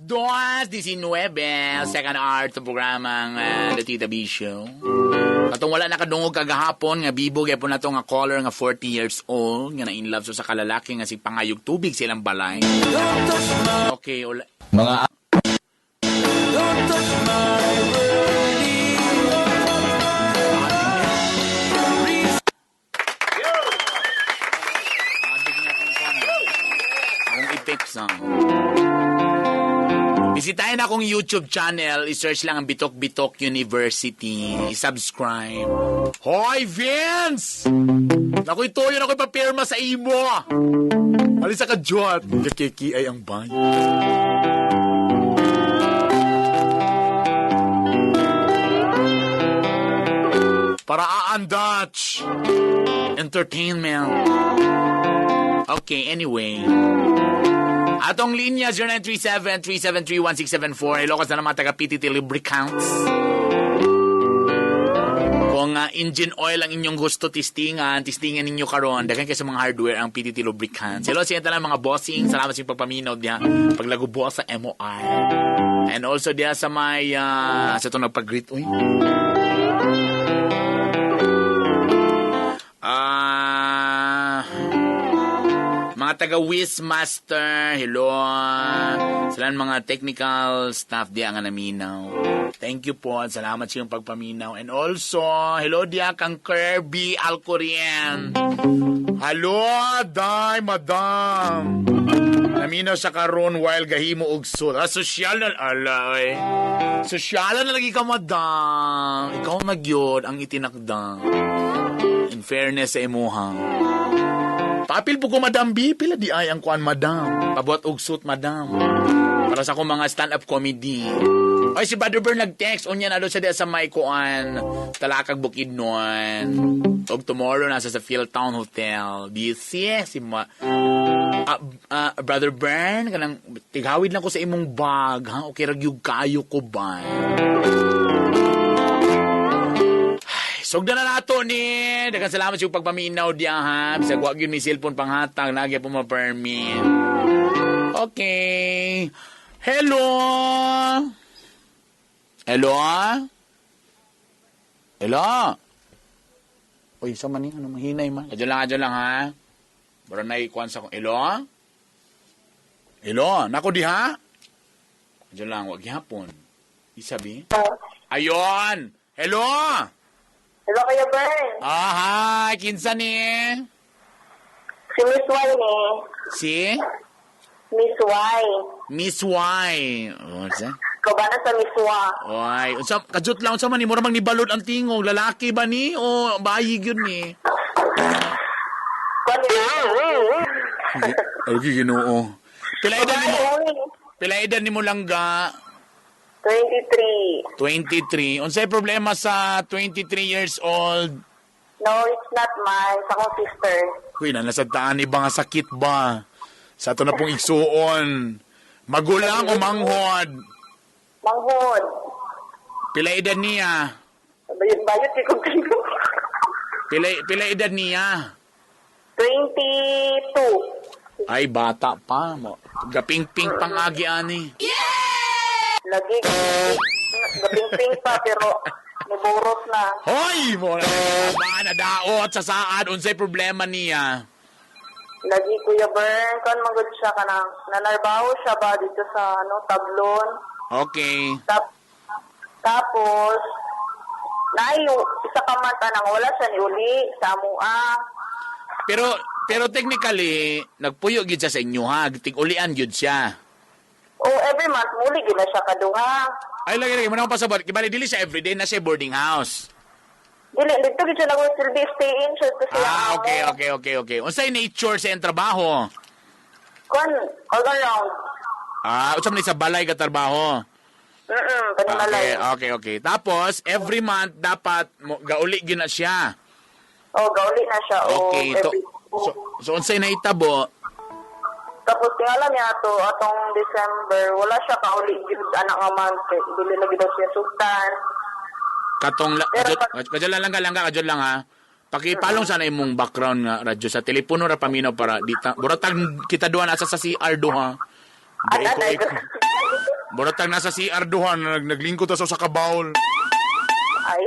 2:19, second hour sa programang The Tita B Show. Katong wala nakadungog kagahapon nga bibog po na to nga caller nga 40 years old nga na in love so sa kalalaki nga si pangayog tubig silang balay. Okay, Mga bisitahin akong YouTube channel, i-search lang ang Bitok Bitok University, i-subscribe. Hoy, Vince! Nako'y toyo, nako'y papirma sa imo! Alisa ka, Jot! Kakiki ay ang bayan. Paraan Dutch! Entertainment. Okay, anyway. Atong linya 0937-373-1674. Hello, kasi na mga taga-PTT Lubricants. Kung engine oil ang inyong gusto tistingan ninyo karon, daghan kayo sa mga hardware ang PTT Lubricants. Hello, siya talang mga bossing. Salamat sa pagpaminaw diya. Paglago buwas sa MOR. And also diya sa may, sa itong nagpag-greet. Uy. Mga taga-Wizmaster, hello. Sila mga technical staff diya nga naminaw. Thank you po. Salamat sa iyong pagpaminaw. And also, hello diya kang Kirby Alcorian. Hello, day, madam. Naminaw sa karon while gahimo og sud. Sosyal na alay. Sosyal na lagi ka, madam. Ikaw magyod ang itinakdang. In fairness sa imuhang. Papil po ko, Madam B. Pila di ay ang kuan, Madam. Pabuat og suit, Madam. Para sa akong mga stand-up comedy. Ay, si Brother Bern nag-text. Unya na doon siya sa may kuan. Talakag Bukidnon. Og tomorrow nasa sa Philtown Hotel. Busy. Si Brother Bern, kanang tigawid lang ko sa imong bag. Ha? Okay, ragyug kayo ko ba? Sugda na nato ni. Daghang salamat sa pagpaminaw diya ha. Bisag wag yun may cellphone panghatag. Nagya po ma-permit. Okay. Hello? Hello? Hello? Uy, sa man ano mahinay man. Adyo lang ha. Bara na ikuan sa ko. Hello? Hello? Nako di ha? Adyo lang, wag hapon. Isabi? Ayon! Hello? Hello, Kuya Bern. Hi! Kinsa ni? Si Miss Y ni. Si? Miss Y. Miss Y. Oh, sa? Kabana sa Miss Y. Oy, unsa kajut lang unsa man ni mura mang nibalod ang tingog, lalaki ba ni o bayi gyud ni? Okay, Ginoo. Pila edad nimo langga? 23. 23. Unsay problema sa 23 years old? No, it's not mine. Sa akong sister. Uy, nalasagtaan iba nga sakit ba? Sa ato na pong igsuon. Magulang o manghod? Manghod. Pila edad niya? Bayot si kong Pila edad niya? 22. Ay, bata pa. Gaping-ping pang-agi ani. Lagi. Gaping-ping pa, pero naburot na. Hoy! Mo na daot sa saan. Unsay problema niya? Lagi, Kuya Bern. Kan magod siya ka na. Nanarbaho siya ba dito sa tablon? Okay. Tapos, isa ka mata nang wala siya ni uli sa amua. Pero technically, nagpuyo gid siya sa inyo ha. Tig-ulian gid siya. Oh, every month, muli gid na siya kaduha. Ay, lagi. Muna ko pasabot. Kibali, dili siya everyday na siya boarding house. Dili, dito gid siya nag-silbi stay-in siya. Okay. Unsay nature sa iyang trabaho? All around. Unsa man sa balay ka trabaho? Panimalay. Okay. Tapos, every month, dapat gauli gid na siya. Oh, gauli na siya. Okay. So unsay naitabo? Tapos tingala niya atong December, wala siya kauli gid anak nga month. Dili na gid siya sultan. Katong kadyo lang ha. Pakipalong sana imong background nga radyo sa telepono ra paminaw para buratag kita duha nasa sa CR do ha. Buratang nasa CR duhan, naglingkod sa kabawl. Ay.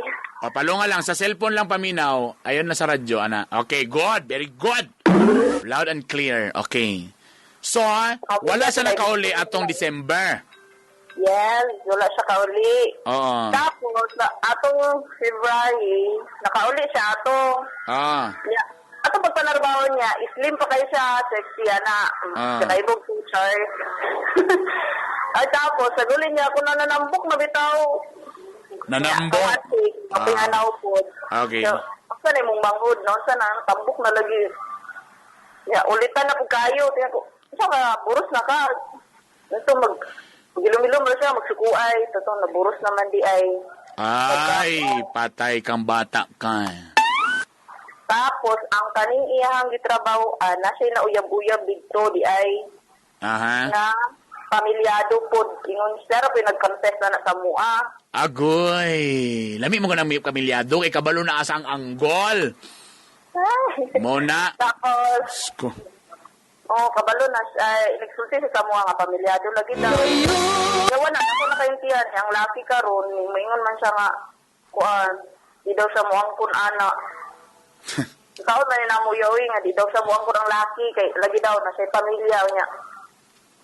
Palunga lang, sa cellphone lang paminaw. Ayun na sa radyo, ana. Okay, good. Very good. Loud and clear. Okay. So, wala sa nakauli atong December. Yes, wala siya kauli. Oo. Tapos, atong February, nakauli siya ato. Ah. Ato pagpanarbaho niya, slim pa kayo siya, sexy, ana. Kanaibog teacher. At tapos, sagulin niya, kung nananambok na bitaw. Nanambok? Kapinganaw po. Okay. So, saan ay mong manghod, no? Saan na, tambok na lagi. Ya, ulitan na po kayo. Tingnan ko, saka, buros na ka. Ito, mag-ilum-ilum na siya, magsukuay. Ito, naburos naman di ay. Ay, patay kang bata ka. Tapos, ang kaning iyahang gitrabahoan, na siya na uyab-uyab dito di ay. Aha. Na pamilyado po. Ingon siya, pinag-confess na sa mua. Agoy. Lami mo ko ng kamilyado, kay kabalo na asang anggol. Mona. Tapos, Sko. kabalo na siya, inexulti sa mua nga pamilyado lagi daw. Yawa na, ako na kayong tiyan, yung lucky ka ron, maingon man siya nga, kuan, di daw siya muang kun ana. Ikaw man na mo yawi nga, di daw siya muang kun ang lucky, kay lagi daw na siya pamilya niya.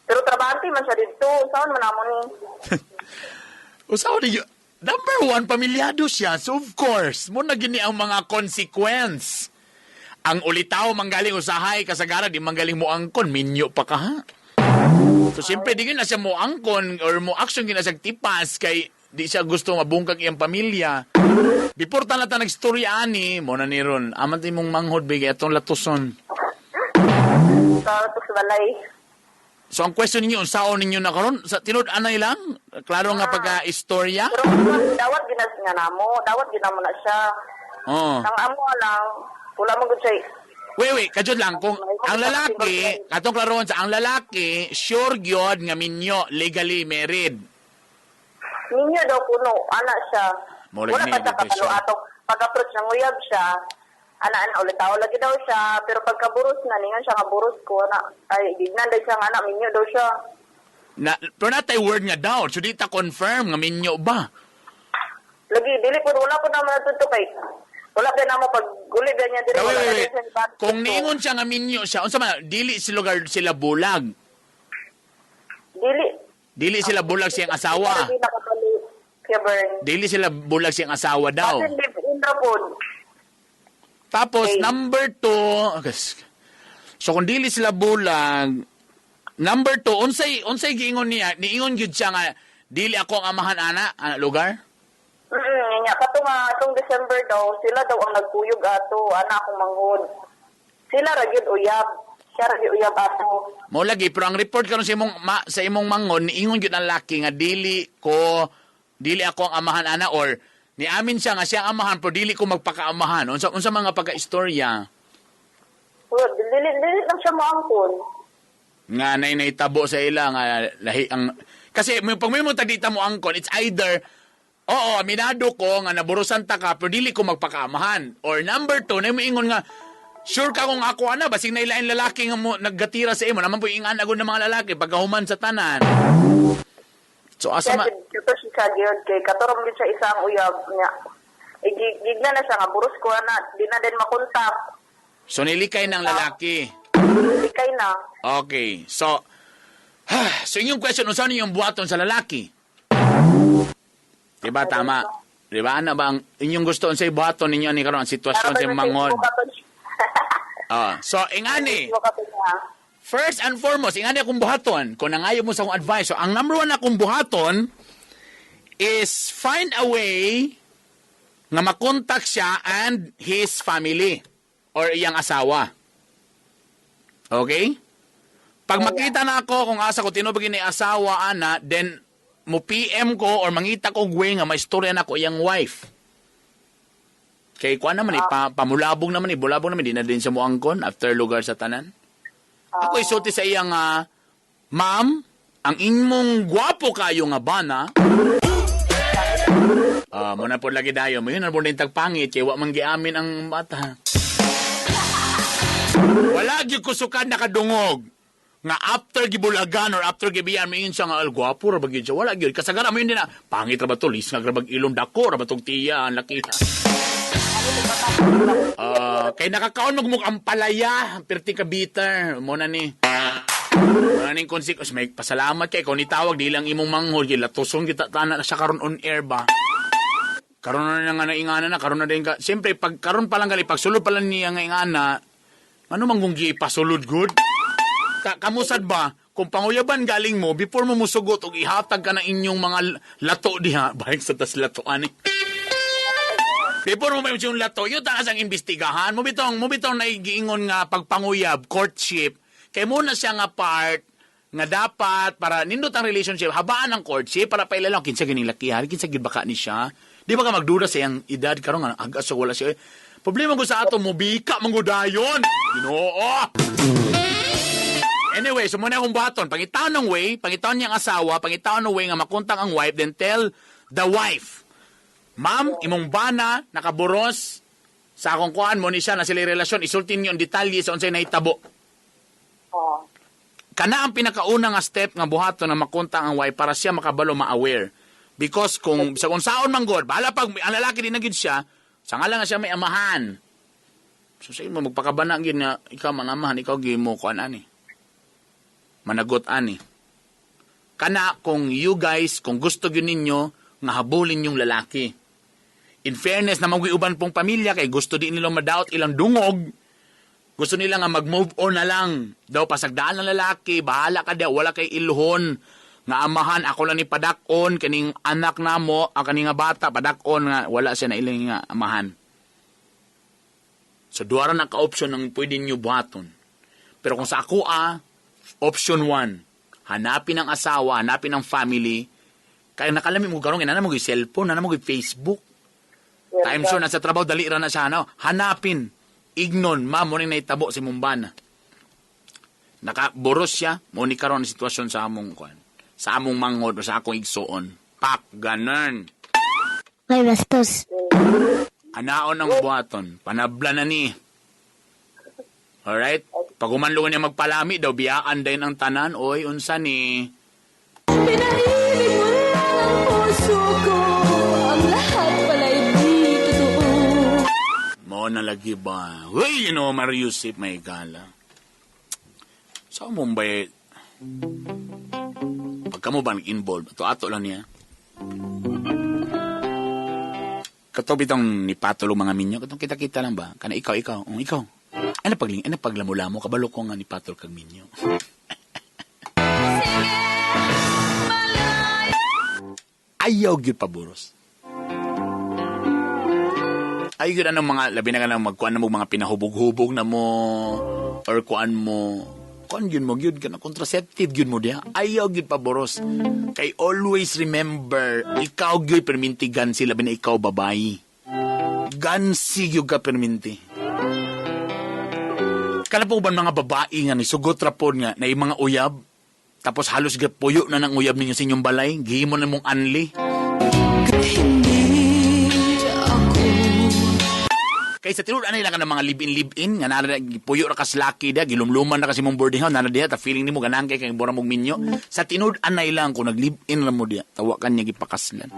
Pero trabante man siya dito, saan man namo ni? Usaw niyo, number one, pamilyado siya. So, of course, mo na gini ang mga consequence. Ang ulitaw, manggaling usahay, kasagara, di manggaling mo angkon, minyo pa ka, ha? So, siyempre, di na siya mo angkon, or mo action gina siya tipas, kay di siya gusto mabungkag iyang pamilya. Before talata nag-storya ani, mo na ni ron, aman ti mong manghod, bigay atong latuson. Sa balay. So, ang question ninyo, unsaon ninyo na karon sa tinud-anay lang? Klaro nga pagka-istorya? Pero dawat ginas nga namo, dawat ginamo na siya. Oo. Nang amo lang, wala mo gud siya. Wait, kadyo lang, kung ang lalaki, katong klaroon sa ang lalaki, sure gyud nga minyo, legally married. Ninyo daw kuno, ana siya. Mo lagi Wala ni pa siya invitation. kapalo atong pag-approach ng uyab siya. Ana ulit tao lagi daw siya, pero pagkaburos na ningan siya nga buros ko na ay gignan day siya nga ana minyo daw siya. Pero natay word nga daw, so di ta confirm nga minyo ba? Lagi dili ko wala ko na matuto kay. Wala pa na mo pag guli ba niya diri wala Wait. na siya. Kung niingon siya nga minyo siya, unsa man, dili si lugar sila bulag. Dili sila bulag siyang asawa. Hindi nakabali kaya burn. Dili sila bulag siyang asawa daw. Kasi live in the food. Tapos, Okay. number 2, so kung dili sila bulag, number 2, unsay giingon niya, niingon gyud siya nga, dili ako ang amahan ana lugar? Nga katong December daw, sila daw ang nagkuyog ato, ana akong manghod. Sila ra gyud uyab. Siya ra gyud uyab ato. Mo lagi, pero ang report karon sa imong mangon, niingon gyud ang laki nga dili ako ang amahan ana, or niamin siya nga siya ang amahan pero dili ko magpakaamahan. Unsa mga pagka-istorya Well, dili lang siya maangkon. nga naitabo sa ila nga lahi ang kasi pag may mo tagdita mo angkon, it's either oo, aminado ko nga naburusan ta ka pero dili ko magpakaamahan, or number 2 na moingon nga sure ka kung ako ana basig nailain lalaki nga mo naggatira sa imo naman po ingan agud ng mga lalaki pagkahuman sa tanan. So asa Ito siya gyud kay katurom gyud siya isang uyab niya. Gigna na siya nga buros ko na di na din makontak. so nilikay ng lalaki. Ikay na. Okay. So inyong question, unsa yung buhaton sa lalaki? Diba, tama? Diba, ano ba ang inyong gusto unsay buhaton ninyo ni karon ang sitwasyon sa mangon? So, ingani, first and foremost, ingani akong buhaton, kung nangayo mo sa akong advice, so ang number 1 akong buhaton is find a way nga makontak siya and his family or iyang asawa. Okay? Pag makita na ako kung asa ko tinubig ni asawa ana, then mo PM ko or mangita ko gwe nga maistorya na ko iyang wife. Kay kuan naman pamulabong naman bulabong naman di na din sa muangkon after lugar sa tanan. Ako isulti sa iyang ma'am, ang imong gwapo kayo nga bana. Muna po lagi dayo, mo yun na po din tagpangit kay wa man giamin ang bata. Wala gyud kusukan nakadungog. nga after gibulagan or after gibiyan mayon siya nga gwapo ra bagid siya wala gyud kasagaran mo yun din na pangit ra ba to lis nga grabag ilong dako ra ba tong tiya ang laki kay nakakaon magmuk ang palaya perti ka bitter mo na ni maning konsekwens may pasalamat kay kung nitawag di lang imong manghod gila tusong kita tana na siya karon on air ba karon na nga naingana na karon na din ka siyempre pag karon pa lang gali pag sulod pa lang niya nga ingana ano manggong gipasulod good kamusad ba kung panguyaban galing mo before mo musugot og ihatag ka na inyong mga lato diha bahig sa tas lato ani before mo may yung lato yun takas ang imbestigahan mo bitong naigiingon nga pagpanguyab courtship kay muna siya nga part nga dapat para nindot ang relationship habaan ang courtship para pailalang kinsa gining lakihan kinsa gid baka ni siya di ba ka magduda sa iyang edad karon nga agas wala siya problema ko sa ato mo bika manggudayon Ginoo anyway, so muna akong baton. Pangitaon ng way, pangitaon niyang asawa, pangitaon ng way nga makuntang ang wife, then tell the wife, Ma'am, imong bana, nakaburos, sa akong kuhaan mo ni siya na sila relasyon, isultin niyo ang detalye sa unsay nahitabo. Oo. Kana ang pinakauna nga step nga buhaton na makuntang ang wife para siya makabalo ma-aware. Because kung saon man god, bahala pag ang lalaki din na gid siya, sa nga lang nga siya may amahan. So sa mo magpakabana gid na ikaw manamahan, ikaw gi mo kuan ani. Managot ani. Kana kung you guys, kung gusto gyud ninyo nga habulin yung lalaki. In fairness na mag-uban pong pamilya kay gusto din nilang madaot ilang dungog. Gusto nila nga mag-move on na lang. Daw pasagdaan ng lalaki, bahala ka daw, wala kay iluhon. Nga amahan, ako lang ni padakon, kaning anak na mo, kaning nga bata, padakon nga, wala siya na ilang nga amahan. So, duwara na ka-option ng pwede nyo buhaton. Pero kung sa ako option 1, hanapin ang asawa, hanapin ang family, kaya nakalami mo garong, na mo yung cellphone, na mo yung Facebook. Time sure, nasa trabaho, dali ra na siya, hanapin, ignon, mo rin naitabo si Mumbana. Nakaboros siya, mo ni karon ang sitwasyon sa among manghod o sa akong igsoon. Pak, ganun. May bastos. Anaon ang buhaton, panabla na ni. Alright? Pag umanlungan niya magpalami, daw biyaan din ang tanan, oy, unsa ni? Pinahimig mo lang ang puso ko, ang lahat pala'y di totoo. Mo na lagi ba? Uy, Mariusip, may gala. Sa Mumbai, pagka mo ba nag-involve, ato lang niya. Katobit ang nipatulong mga minyo, katong kita-kita lang ba? Kana ikaw. Ano paglamula mo, kabalo ko nga ni Patol kag minyo. Ayaw gyud paboros. Ayaw gyud anong mga, labi na ka lang magkuhan na mo mga pinahubog-hubog na mo, or kuan mo, kuan gyud mo, gyud ka na contraceptive gyud mo diya. Ayaw gyud paboros. Kay always remember, ikaw gyud permintigan sila, labi na ikaw babayi. Gansi gyud ka perminti. Kala po ba mga babae nga ni sugot rapon nga na mga uyab tapos halos puyo na ng uyab ninyo sa inyong balay gihimo na mong anli kay sa tinud anay lang ka ng mga live-in nga nara puyo ra kas laki dia gilumluman na kasi mong boarding house nara dia ta feeling nimo ganang kay bora mong minyo sa tinud anay lang kung nag-live-in ra mo dia tawa kan niya gipakaslan.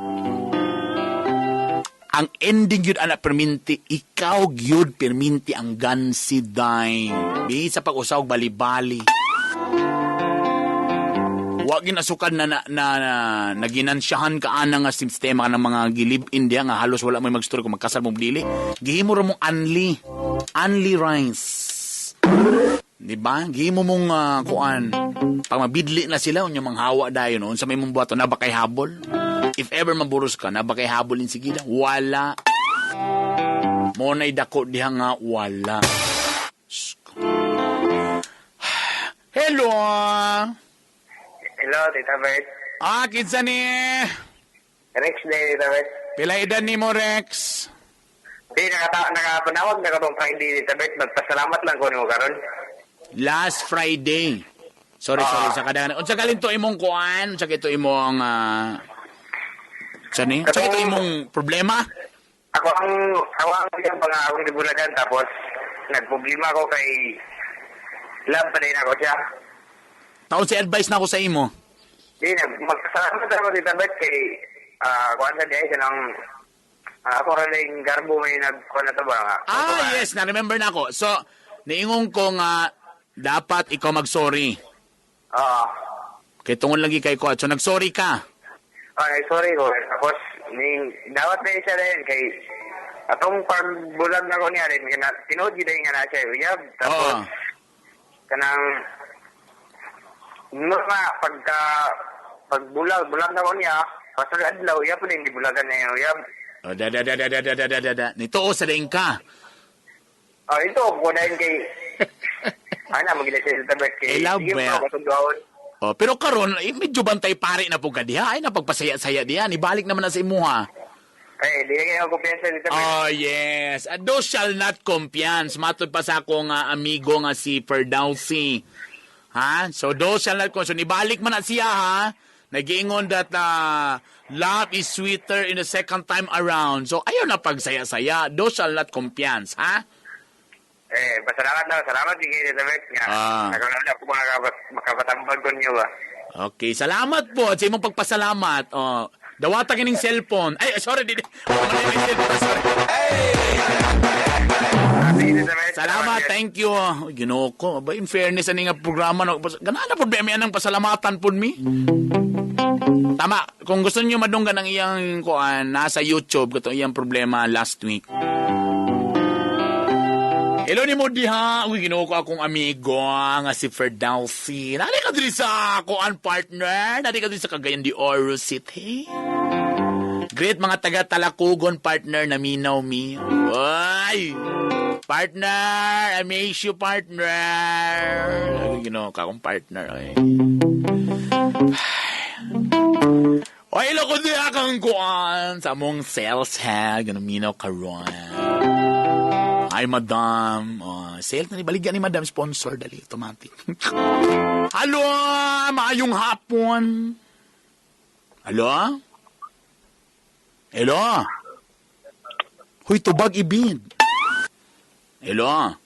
Ang ending yun, anak, perminti, ikaw yun, perminti ang gansi day. Bisa pag-usaw, bali-bali. Huwag ginasukan na naginansyahan ka ana nga sistema ka ng mga gilib-in diya nga halos wala may mag-story kung magkasal mong dili. Gihimo ra mong anli rice. Diba? Gihimo mong kuan. Pag mabidli na sila, unyang manghawa dayon, sa may mong buhato na ba kay habol? If ever maburos ka, na ba kay habol in sigida? Wala. Monay dako diha nga, wala. Hello! Hello, Tita Bert. Kinsa ni? Rex day, Tita Bert. Pila edad ni mo, Rex? Nakapanawag na katong Friday, Tita Bert. Magpasalamat lang ko ni mo karon. Last Friday. Sorry, sa kadang. Unsa galing to imong kuan? Unsa ito imong Sani? Unsa ito imong problema? Ako ang akong dibulagan tapos nagproblema ko kay love pa din ako siya. Taon si advice na ako sa imo. Di na, magpasalamat ako Tita Beth kay kuwan sa diay siya ng ako rin garbo may nagkuhan na to ba nga. Yes, na-remember na ako. So, niingong ko nga, dapat ikaw mag-sorry. Oo. Kaya tungod lagi kay ko. So, nag-sorry ka. Okay, sorry ko. Tapos, dapat na siya rin kay atong pagbulag na ko niya rin, tinood yun nga na siya. Uyab. Tapos, kanang, nga, pagbulag na ko niya, pasal adlaw, uyab po din, di bulagan na yun. Uyab. Nito o, sadaing ka. Ito, ko dahil kay, magiging siya sa tabet kay, sige po, kasugawon. Pero karon medyo bantay pare na po ka diha. Ay, napagpasaya-saya diha. Ibalik naman na sa imuha. Di na ako kumpiyansa dito. Yes. Those shall not compiance. Matod pa sa akong amigo nga si Ferdowsi. Ha? So, those shall not compiance. So, nibalik man na siya, ha? Nag-iingon that love is sweeter in the second time around. So, ayaw na pagsaya-saya. Those shall not compiance, ha? Salamat din kayo sa bet nga. Nagawin na po makapatambag ko niyo ba. Okay, salamat po sa imong pagpasalamat. Dawata kining cellphone. Ay, sorry. Salamat, thank you. Ginoo ko. In fairness, ani nga programa, ganaan na po ba ang pasalamatan po mi? Tama, kung gusto niyo madunggan ang iyang nasa YouTube, ito iyang problema last week. Hello ni mo diha. Ginoo ko akong amigo nga si Ferdowsi. Nari ka diri sa kuan partner. Nari ka diri sa Cagayan de Oro City. Great mga taga-Talakugon partner na minaw mi. Ay! Partner! I miss you, partner! Ginoo ka akong partner. Oy, hello ko diha kang kuan sa mong sales head. Minaw karon. Ay, madam. Sale na ni baligyan ni madam. Sponsor, dali. Automatic. Halo! Maayong hapon. Halo? Hello? Huy, tubag ibid. Hello?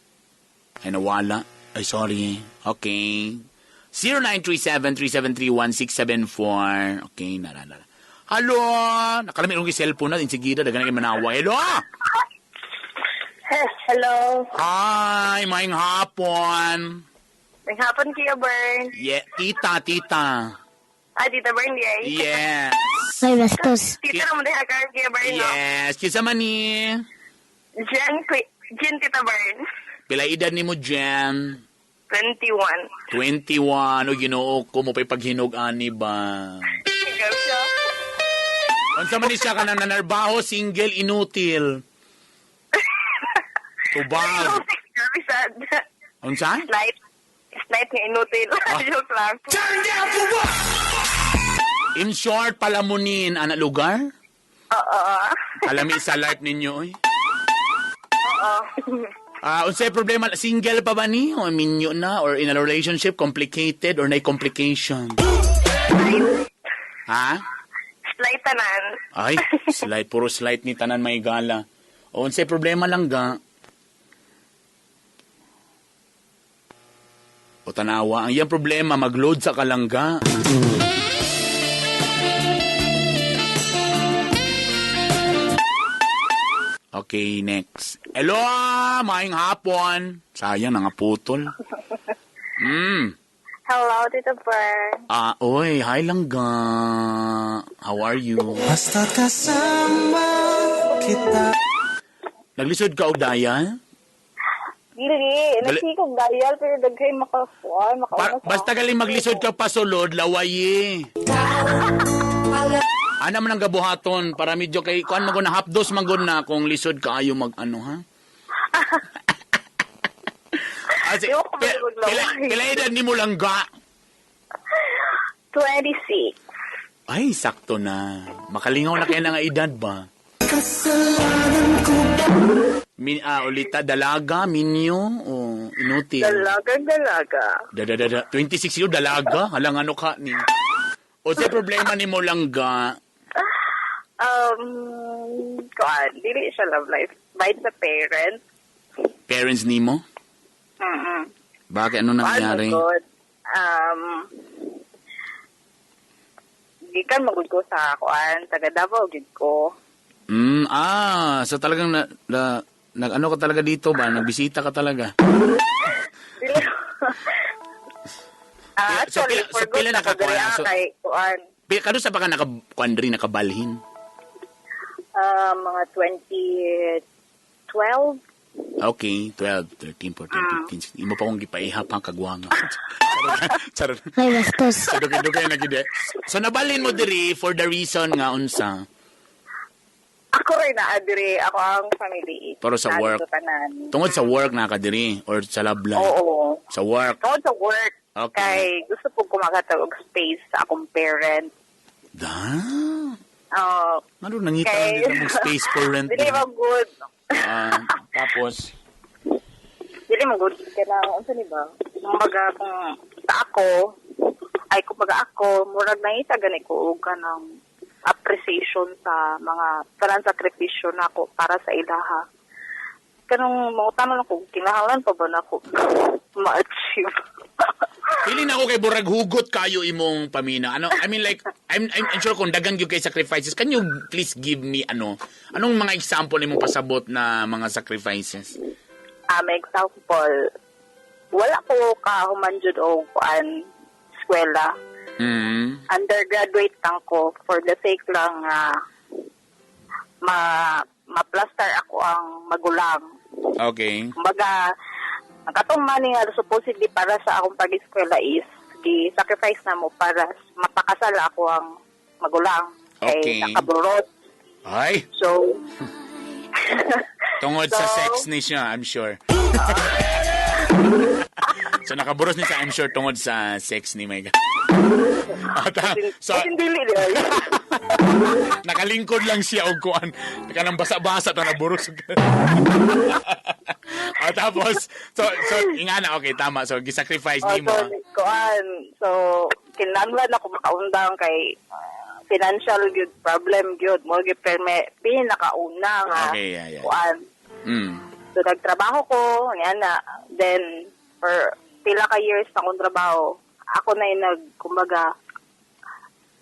Ay, nawala. Ay, sorry. Okay. 0937-373-1674. Okay, nara. Halo? Nakalamit ko yung cellphone na. Insigida, dagan na kayo manawa. Hello? Hello. Hi, maing hapon. May hapon Kuya Bern. Yeah, tita. Tita Bern, yay. Yes. Ay, bastos. Tita naman din haka Kuya Bern, no? Yes, kisa man ni. Jen, Tita Bern. Pila edad ni mo, Jen? 21. 21. O ginoo ko mo pa'y paghinog ani ba? Ikaw siya. Unsa man ni siya ka na nanarbaho, single, inutil. Tubag. Grabe sad. Unsa? Slight nga inutil. Joke lang. In short, palamunin, ana lugar? Oo. Alami sa life ninyo, oy. Oo. Unsay problema, single pa ba ni? O minyo na? Or in a relationship, complicated? Or nay complication? Ha? Slight tanan. Ay, puro slight ni tanan may gala. O unsay problema lang ga? O tanawa, ang iyang problema, mag-load sa kalangga. Okay, next. Hello, maing hapon. Sayang, nangaputol. Hello, Tita Bern. Oy, hi langga. How are you? Basta kasama kita. Naglisod ka og daya? Dili, nagsikog gayal, pero daghay makakuan, Basta galing maglisod ka pasulod, lawayi. Ana man ang gabuhaton para medyo kay kuan magod na hapdos magod na kung lisod ka ayo mag ano ha. Pila edad ni mo lang ga? 26. Ay, sakto na. Makalingaw na kaya na nga edad ba? Kasalanan ko ba? Ulita, dalaga, minyo, o inutil? Dalaga. 26 yun, dalaga? Halang ano ka ni? O sa problema ni mo lang ga? Kuan, dili siya love life. By the parents. Parents ni mo? Bakit? Ano nangyari? Good. gikan magud ko sa kuan taga Davao gid ko. So talagang nag-ano ka talaga dito ba? Nagbisita ka talaga? Dili. Actually, for good pila na kagari so, kay kuan. Kano sa baka nakakuandri, nakabalhin? Mga 2012. Okay, 12, 13, 14, 15. Imo pa kong gipaihap ang kagwanga. Charot. Ay, bastos. So, dugay na gid. So, nabalhin mo diri for the reason nga unsa. Ako rin na adire ako ang family. Pero sa work. Tungod sa work na ka diri or sa love life? Oo. Sa work. Tungod sa work. Okay. Kay gusto ko kumakatag og space sa akong parent. Ano nangita Kay- nila mong space for rent? Dili mo good. Tapos, Dili mo good. Kailangan, unsa ni ba? Kumbaga, kung sa kumbaga ako, murag nangita gani ko og kanang appreciation sa mga parang sakripisyo na ako para sa ilaha. Kanang mga tanong ako, kinahanglan pa ba na ako ma-achieve? feeling ako kay Burag hugot kayo imong pamina. Ano, I mean like, I'm sure kung dagang yung kay sacrifices, can you please give me anong mga example imong pasabot na mga sacrifices? May example, wala ko kahuman jud og kuan eskwela. Undergraduate lang ko for the sake lang ma-plaster ako ang magulang. Okay. Kumbaga, ang katong money nga supposedly para sa akong pag-eskwela is gi-sacrifice na mo para mapakasal ako ang magulang. Okay. Kay nakaburot. Ay, So, tungod sa So- sex ni siya, I'm sure. So nakaburos ni siya, I'm sure, tungod sa sex ni Mega. So, dili dili. nakalingkod lang siya og kuan. Kanang basa-basa ta naburos. Tapos, so ingana, okay, tama. So, gisacrifice ni mo. So, kinahanglan ako makaundang kay financial good problem good mo gyud pinakauna nga. Okay, yeah. Kuan. So, nagtrabaho ko, yan na. Then, for pila ka years na akong trabaho, ako na yung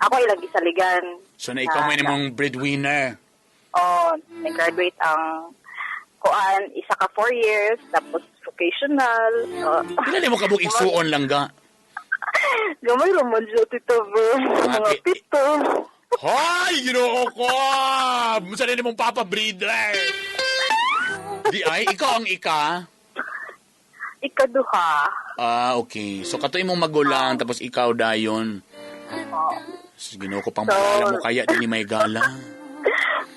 ako yung nag-isaligan. So, na ikaw may namang breadwinner. Nag-graduate ang kuan, isa ka 4 years, tapos vocational. Pila mo kabog igsuon lang ga? Gamay naman siya, tito, bro. Mga pito. Hoy! Ginoo ko! Musa na mong papa-breeder? Di ay, ikaw ang ika? Ikaduha. Okay. So, katoy mong magulang, tapos ikaw dayon. Ginoo ko pang malala mo, kaya din ni may gala.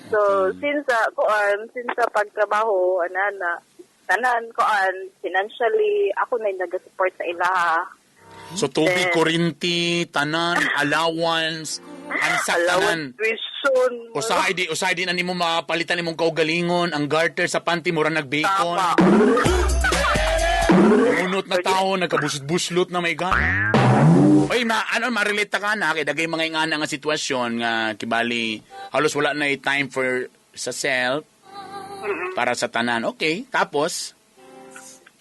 So, since sa pagtrabaho, tanan, financially, ako na yung nag-support sa ilaha. So, tubig, kurinti, tanan, allowance, ansak tanan. Tuition. Usahay di na nimo mapalitan nimong kaugalingon, ang garter sa panty, mura nagbacon. Tama. Munot na tao, nagkabusot-buslot na may gana. Oy, ma-relate ta ka na, kaya dagay mga ingana nga sitwasyon nga, kibali, halos wala na time for sa self, para sa tanan. Okay, tapos?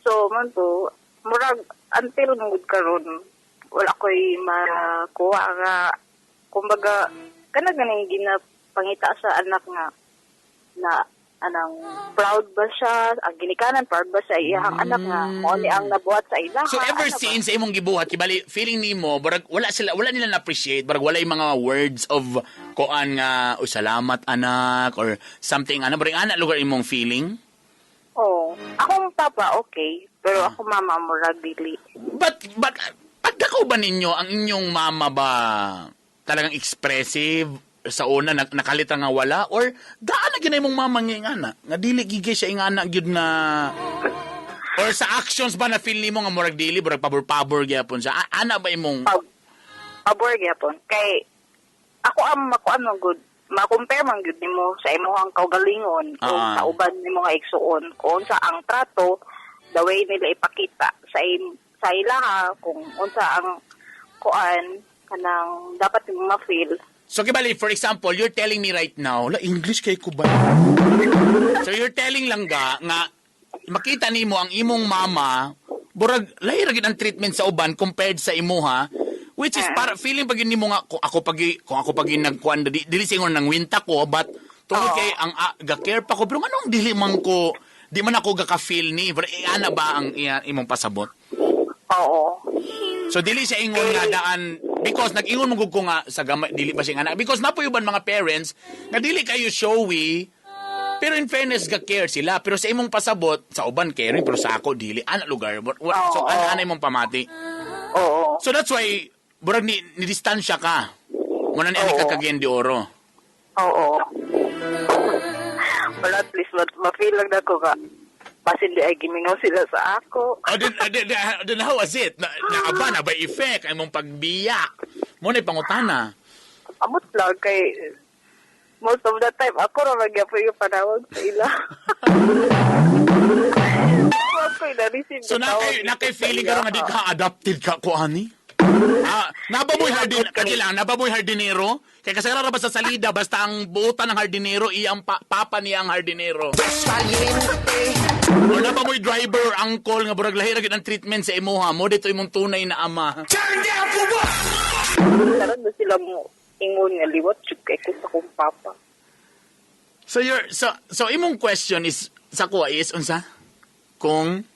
So, man po, murag, until mood karon wala ko'y makuha nga, kumbaga, ganing ginapangita sa anak nga, na, proud ba siya, ang ginikanan, proud ba siya, iyang anak nga, mo ni ang nabuhat sa ilaha. So ever since sa imong gibuhat, kibali, feeling nimo, barag wala nila na-appreciate, barag wala yung mga words of kuan nga, salamat anak, or something, barag anak lugar imong feeling? Akong papa, okay, pero ako mama, murag dili. But pagdako ba ninyo, ang inyong mama ba talagang expressive sa una, nakalita nga wala? Or daan na ginay mong mama nga ingana? Nga dili gigay siya ingana gyud na... Or sa actions ba na feel nimo nga murag dili, murag pabor-pabor gyapon siya? Ana ba imong... Pabor gyapon. Kay, ako ang makuan ng good, ma-compare man gyud nimo sa imong kaugalingon o sa uban nimo nga igsuon. Kung sa ang trato, the way nila ipakita sa ilaha, kung unsa ang kuan, kanang dapat nimo ma-feel. So, kibali, for example, you're telling me right now, English kay ko ba? So, you're telling lang nga makita nimo ang imong mama burag lahi ra gid ang treatment sa uban compared sa imuha, which is para feeling pag nimo nga kung ako pag nagkuan dili singon nang winta ko, but tungod kay ang ga-care pa ko, pero anong dili man ako gaka-feel ni, pero ana ba ang imong pasabot? Oo. So dili siya ingon nga daan because nag-ingon mo ko nga sa gamay dili ba siya nga because napuyuban mga parents nga dili kayo showy. Pero in fairness, ga-care sila. Pero sa imong pasabot, sa uban caring, pero sa ako, dili. Anak lugar. So, ana imong pamati. Oo. So, that's why, burag ni-distansya ka. Muna ni ka kagyan di oro. Oo. Well, at least, ma-feel lang na ko ka. Basin di ay gimingaw sila sa ako. Then how was it? Naaba na ba effect? Ay mong pagbiyak. Muna pangutana. Amot lang kay... Most of the time, ako na nagyapoy yung panawag sa ila. Ako'y na-receive So, na tawag nakay-feeling sa ka nga di ila. ka adapted ka ko, ani? Nababoy hardinero? Kaya kasi ba sa salida, basta ang buutan ng hardinero, iyang papa niya ang hardinero. O nababoy driver, uncle, nga burag lahira gid ang treatment sa imuha mo, dito imong tunay na ama. Karon na sila mo ingon nga liwat chuk kay ko sa kong papa. So imong question is sa kuha is unsa? Kung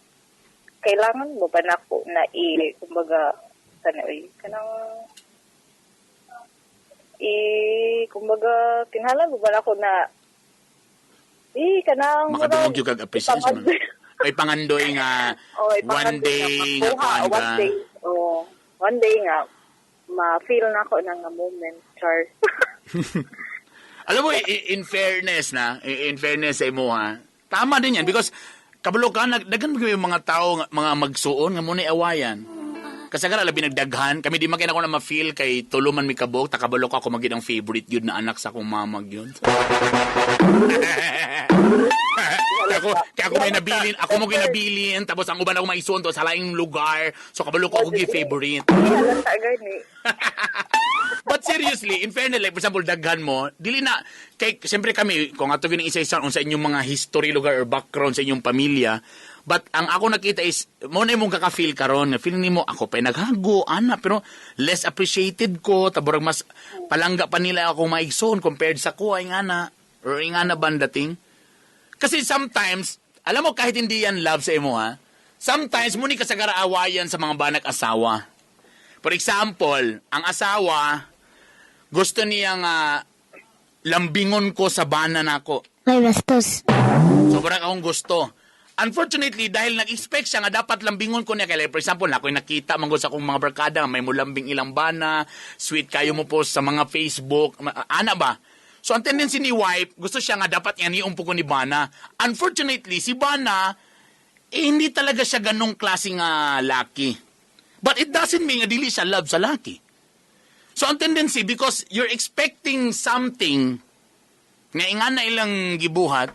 Kailangan mo ba nako na kumbaga sanoy kanang kumbaga kinahanglan mo ba nako na kanang makadungog yung kag-appreciation. May pangandoy nga one day nga kuhaan ka. One day nga ma-feel na ako ng moment, Char. Alam mo, in fairness sa imo ha, tama din yan because kabalo ka, dagan mo yung mga tao, mga magsuon, nga muna awayan. Kasi nga labi nagdaghan, kami di makin ako na ma-feel kay tuluman mi kabog, takabalo ka ako maging ang favorite yun na anak sa akong mamag yun. Kaya ako may nabilin, ako mo ginabilin, tapos ang uban ako maisuon to sa laing lugar, so kabalo ko ako favorite. But seriously, in fairness, like for example, daghan mo, dili na, kay, siyempre kami, kung ato gini isa-isa sa inyong mga history, lugar, or background sa inyong pamilya, but ang ako nakita is, muna mong kaka-feel karon, feeling ni mo, ako pa naghago, ana, pero less appreciated ko, taborang mas palangga pa nila ako maigsoon compared sa ko, ay ngana, or ay ngana ba ang dating? Kasi sometimes, alam mo kahit hindi yan love sa imo ha, sometimes muni ka sa garaawayan sa mga banak asawa. For example, ang asawa, gusto niyang lambingon ko sa bana nako. May bastos. Sobrang akong gusto. Unfortunately, dahil nag-expect siya nga dapat lambingon ko niya. Kaya for example, ako'y nakita man sa akong mga barkada, may mulambing ilang bana, sweet kayo mo po sa mga Facebook, ana ba? So, ang tendency ni wife, gusto siya nga dapat yan iumpo ko ni Bana. Unfortunately, si Bana, hindi talaga siya ganong klaseng laki. But it doesn't mean nga dili siya love sa laki. So, ang tendency, because you're expecting something nga ingana ilang gibuhat,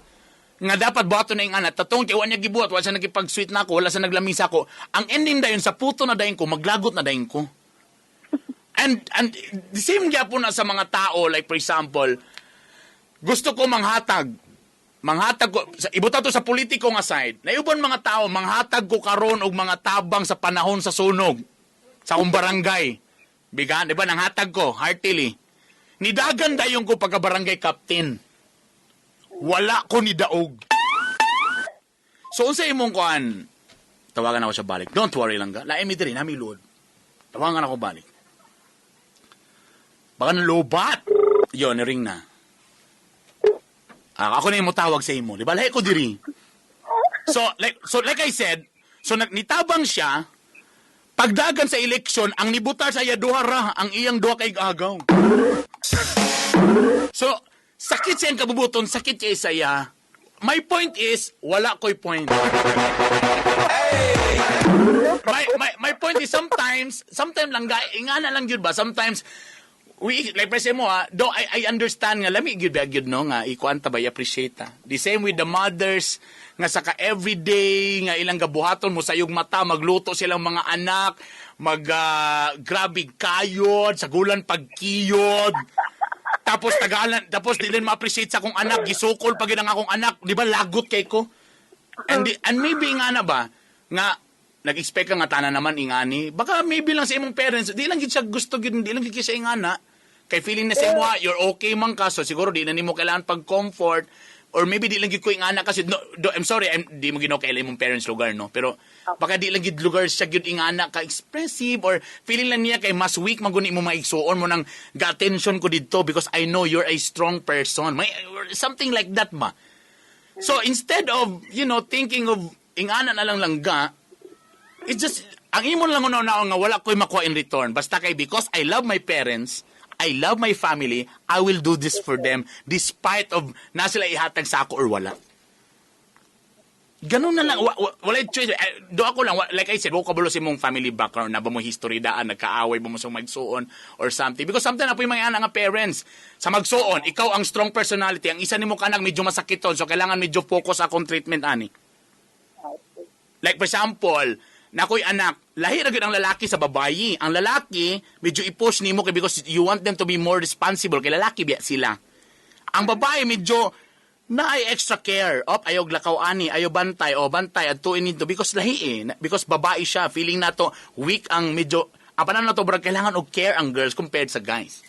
nga dapat bato na ingana, tatong tiwan niya gibuhat, wala siya nagipag-sweet na ako, wala siya naglamis ako. Ang ending dayon, sa puto na dayon ko, maglagot na dayon ko. And the same gap po na sa mga tao, like for example, gusto ko manghatag ko, ibuta to sa politiko nga side, naiuban mga tao, manghatag ko karon og mga tabang sa panahon sa sunog, sa akong barangay. Bigan, di ba, nanghatag ko, heartily. Nidagan dayon ko pagka-barangay captain. Wala ko ni daog. So, unsa imong kuan, tawagan ako siya balik. Don't worry lang ka. Lain mi diri, nami load. Tawagan ako balik. Baka nalubat. Yun, ring na. Ako na yung tawag sa imo. Di ba? Lahi ko diri. So like I said, so nitabang siya, pagdagan sa eleksyon, ang nibutar sa iya duhara, ang iyang duha kay agaw. So, sakit siya ang kabubuton, sakit siya sa iya. My point is, wala ko'y point. My point is sometimes lang, ingana lang yun ba? Sometimes, like present mo though I understand nga, lami gyud gyud no nga ikuan ta ba appreciate ta. The same with the mothers nga saka everyday nga ilang gabuhaton mo sayog mata, magluto silang mga anak, grabig kayod, sagulan pagkiyod. Tapos dili ma-appreciate sa akong anak, gisukol pag ang akong anak, di ba lagot kay ko. And maybe nga na ba nga nag-expect ka nga tanan naman ingani, baka maybe lang sa imong parents, di lang gid siya gusto gid, di lang gid siya ingana. Kay feeling na sa imo, you're okay man ka, so siguro di na nimo kailangan pag-comfort, or maybe di lang gid ko ingana kasi, I'm sorry, di mo ginokailan imong parents lugar, no? Pero, baka di lang gid lugar siya gid ingana ka-expressive, or feeling lang niya kay mas weak maguni mo maigsuon mo nang ga-attention ko dito because I know you're a strong person. Something like that ba? So, instead of, thinking of ingana na lang langga, it's just, ang imo lang una nga wala ko'y makuha in return. Basta kay, because I love my parents, I love my family, I will do this for them despite of na sila ihatag sa ako or wala. Ganun na lang. Wala choice. Do ako lang, like I said, kabalo sa mong family background, na ba mo history daan, nagkaaway ba mo sa magsuon or something. Because sometimes na po yung mga anak nga parents, sa magsuon, ikaw ang strong personality, ang isa ni mo kanak medyo masakiton, so kailangan medyo focus akong treatment, ani. Like for example, na ako'y anak, lahi ra gyud ang lalaki sa babayi. Ang lalaki, medyo i-push nimo kay because you want them to be more responsible. Kay lalaki biya sila. Ang babae, medyo na ay extra care. Ayaw lakaw ani, ayaw bantay, bantay, adtuin nito. Because lahi because babae siya. Feeling na to, weak ang medyo, ang panan na to, brad, kailangan og care ang girls compared sa guys.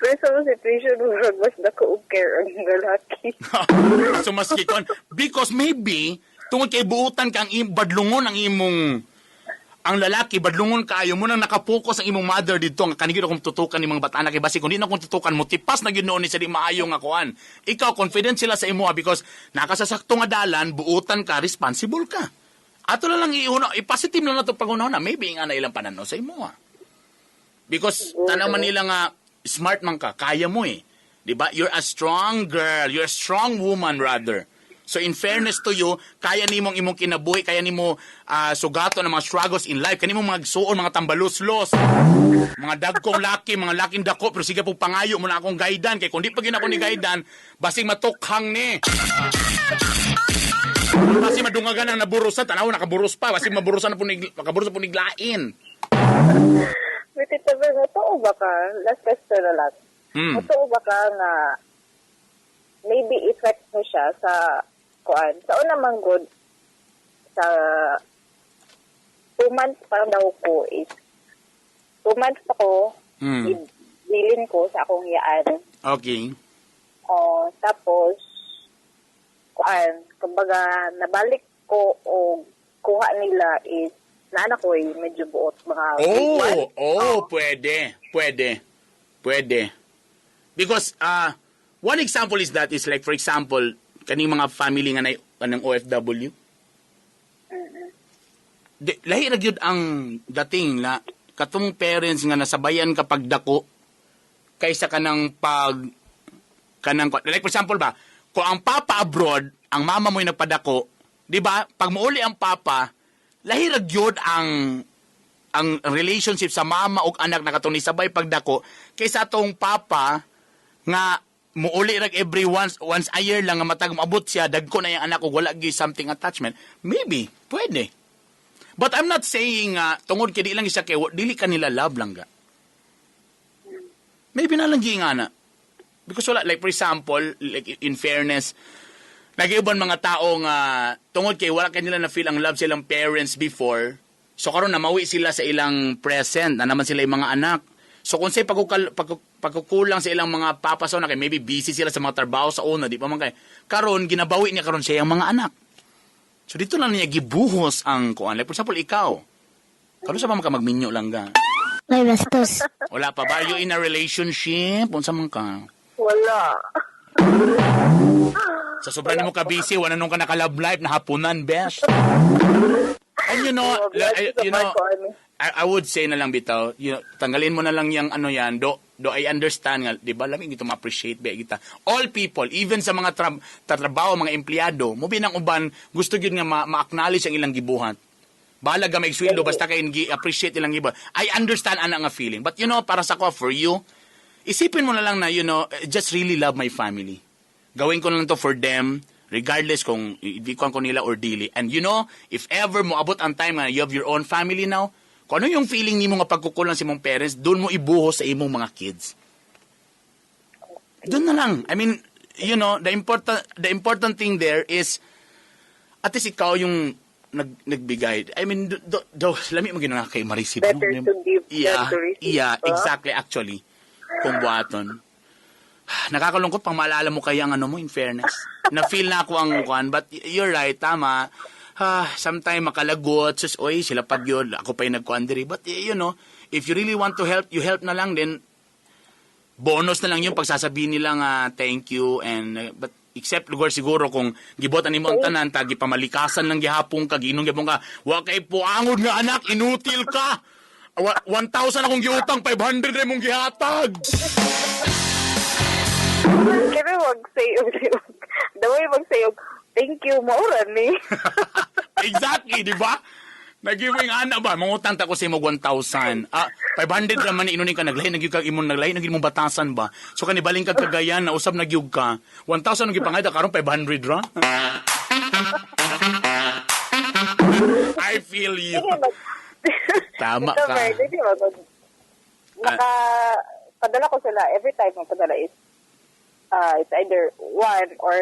Pero sa mga situation, mas naka-care ang lalaki. So, mas kikon. Because maybe, tungod kay buutan kang badlungon ang imong ang lalaki, badlungon kaayo mo nang nakapokus ang imong mother dito nga kanigid akong tutukan ni mga bata na kay basi kun di na akong tutukan mo tipas na gyud noon ni sa di maayo nga kuan. Ikaw confident sila sa imo because nakasasakto nga dalan, buutan ka, responsible ka. Ato na lang i-positive na to pag-unaw na maybe nga na ilang pananaw sa imo. Because tanaw man nila nga smart man ka, kaya mo Di ba? You're a strong girl, you're a strong woman rather. So in fairness to you, kaya nimong imong kinabuhi, kaya nimo sugato ng mga struggles in life, kaya nimong magsuon, mga tambalos-los, mga dagkong laki, mga laking dako, pero sige po pangayo mo na akong gaidan, kaya kung di pa ako ni gaidan, basing matukhang ni. Basing madungagan ang naburusan, tanaw nakaburos pa, basing maburusan na po niglain. Wait, ito ba, totoo ba ka? Last question na lang. Totoo ba ka nga maybe effect mo siya sa sa unang good sa 2 months parang daw ko is 2 months ako bilin ko sa akong hiyaan. Okay. Tapos kumbaga nabalik ko o kuha nila is na anak ko medyo buot mga pwede. Because one example is that is like for example kaning mga family nga ng OFW. Lahi ra gyud ang dating na katong parents nga nasabayan kapag dako kaysa kanang like for example ba, kung ang papa abroad, ang mama mo yung nagpadako, di ba? Pag mauli ang papa, lahi ra gyud ang relationship sa mama ug anak na katong nisabay pagdako kaysa atong papa nga muuli rag every once a year lang nga matag maabot siya dagko na yung anak ko wala gyud something attachment, maybe pwede, but I'm not saying tungod kay di lang siya kay dili kanila love lang ga, maybe na lang gingana because wala, like for example like in fairness nag-iuban mga tao nga tungod kay wala kanila na feel ang love silang parents before, so karon na mawi sila sa ilang present na naman sila yung mga anak. So kung say pagkukulang sa ilang mga papaso na kay maybe busy sila sa mga trabaho sa una, di pa man kay karon ginabawi niya karon siya ang mga anak. So dito lang niya gibuhos ang kuan. Like for example ikaw. Karon sa man ka magminyo lang ga. May bastos. Wala pa ba you in a relationship? Unsa man ka? Wala. Sa sobrang mo ka busy, wala nung ka naka-love life na hapunan, best. And you know, I would say na lang bitaw, tanggalin mo na lang yung ano yan, do I understand nga, di ba, lamig ito ma-appreciate ba kita. All people, even sa mga tatrabaho, mga empleyado, mo binang uban, gusto yun nga ma-acknowledge ang ilang gibuhat. Bahala ga may sweldo, basta kayo appreciate ilang gibuhat. I understand ana nga feeling. But para sa ko, for you, isipin mo na lang na, just really love my family. Gawin ko na lang to for them, regardless kung ibikuan ko nila or dili. And if ever mo abot ang time na you have your own family now, kung ano yung feeling ni mo nga pagkukulang sa imong parents, doon mo ibuhos sa imong mga kids. Doon na lang. I mean, the important thing there is, at least ikaw yung nagbigay. I mean, lami mo ginana kay ma-receive. Better to give than to receive. Yeah, exactly, actually. Kung buhaton. Nakakalungkot pang maalala mo kaya ang ano mo, in fairness. Na-feel na ako ang kuan, but you're right, tama. Sometimes makalagot, sus, oy, sila pag yun, ako pa yung nagkuan diri. But, you know, if you really want to help, you help na lang, then, bonus na lang yung pagsasabihin nilang thank you, and, but, except lugar siguro kung gibotan nimo ang tanan tagi pamalikasan lang gihapon ka ginong gihapon ka wa kay puangod nga anak inutil ka 1,000 akong giutang 500 na mong gihatag Kaya wag sayog. Daway wag sayog. Thank you, maura ni. exactly di ba nagiving ana ba mangutang ta ko sa imo 1,000 500 naman ni inunin ka naglahi nagyug ka imong naglahi nagyud mong batasan ba so kanibaling ka kagayan na usab nagyug ka 1,000 ang gipangayda karon 500 ra I feel you tama ka Padala ko sila every time ang padala is it's either one or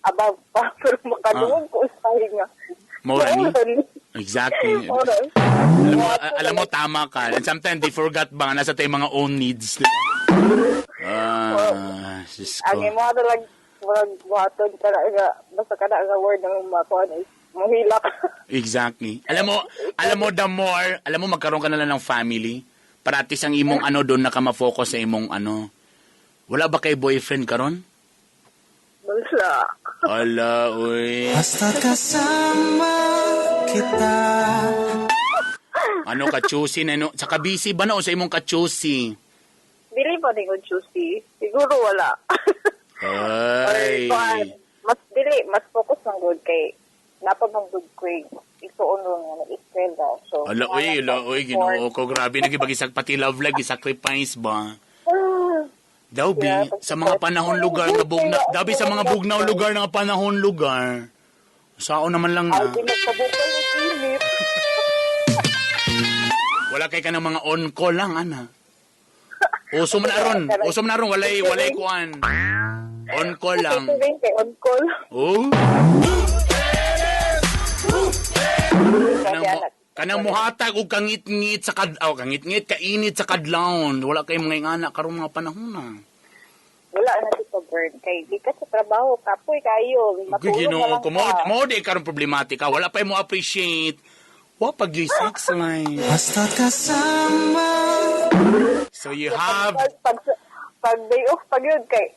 above pa pero makaduog ko usahay nga. Mora ni? Exactly. Alam mo, tama ka. And sometimes they forgot ba nasa tayo mga own needs. Sis ko. Ang imo ato lang buhaton ka na basta ka na ang word ng makuan is mahila ka. Exactly. Alam mo, the more, magkaroon ka na lang ng family para at least ang imong ano doon na ka ma-focus sa imong ano. Wala ba kay boyfriend karon? Basta. Ala, uy. Basta kasama kita. Ano ka-choosy na, no? Saka busy ba na o sa imong ka-choosy? Dili pa din ko choosy. Siguro wala. Ay. Or, mas focus ng good kay dapat ng good ko isuon nga na-iskwela. So, Ala, uy, ginoo ko. Grabe, nagibag-isag pati love life, sacrifice ba? Daw, bi, sa mga panahon lugar na bugna, dabi sa mga bugnaw lugar na panahon lugar. Sao naman lang na. Ay, pinagpabukal ng init. Wala kay ka ng mga on-call lang, ana. Uso man aron, walay kuan. On-call lang. Ito rin kay on-call. Oh. Kanang muhatag og kangit-ngit sa kainit sa kadlawon. Wala kay mga ingana karong mga panahon na. Wala na dito, burn. Kay di ka sa trabaho, kapoy kayo. Matulog na lang ka. Mo di karong problematika. Wala pa mo appreciate. Wa pag sex life. Basta kasama. So you have Pag day off, pag yun, kay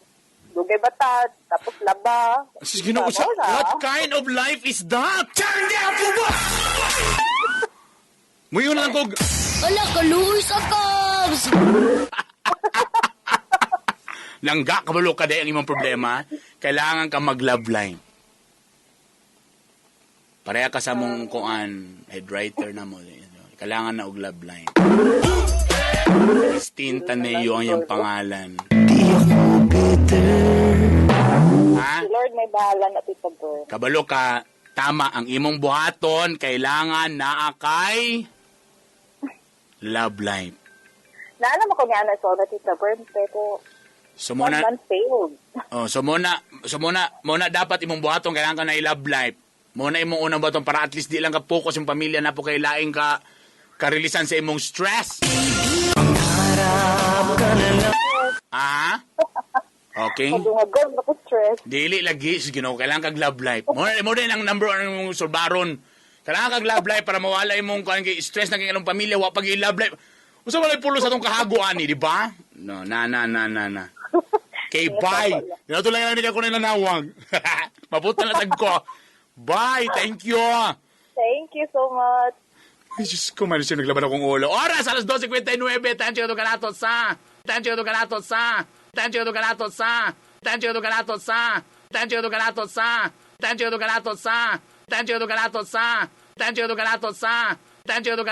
dugay batat, tapos laba. Ginoo, what kind of life is that? Turn down for what? Muyon lang kog. Ala, kaluoy sa kabs! Langga, kabalo ka ang imong problema. Kailangan ka mag-love line. Pareha ka sa mong kuan, head writer na mo. Kailangan na og love line. Christine Taneo ang iyong pangalan. Ha? Si Lord may bahala na dito, burn. Kabalo ka, tama, ang imong buhaton, kailangan na akay love life. Naalam ako nga na so na tita burn, pero So muna, one failed. so muna dapat imong buhaton, kailangan ka na i-love life. Muna imong unang buhaton para at least di lang ka focus yung pamilya na po kay laing ka karilisan sa imong stress. Ah? Okay? Magungagol, bako stress. Dili lagi, Ginoo, kailangan kag love life. Mo din ang number one mong sulbaron. Kailangan kag love life para mawala imong kuan kay stress na kay anong pamilya wa pag i-love life. Usa wala pulo sa tong kahaguan ni, di ba? No, na. Kay bye. Dito lang nila ko na nanawag. Mabuti na tag ko. Bye, thank you. Thank you so much. Ay, Diyos ko, malis yung naglaban akong ulo. Oras, alas 12:59. Tancho ito kanatot sa. Tancho ito kanatot sa. Tancho ito kanatot sa. Tancho ito kanatot sa. Tancho ito kanatot sa. Tancho ito kanatot sa. Tancho ito kanatot sa. Tancho ito kanatot sa. Tancho ito kanatot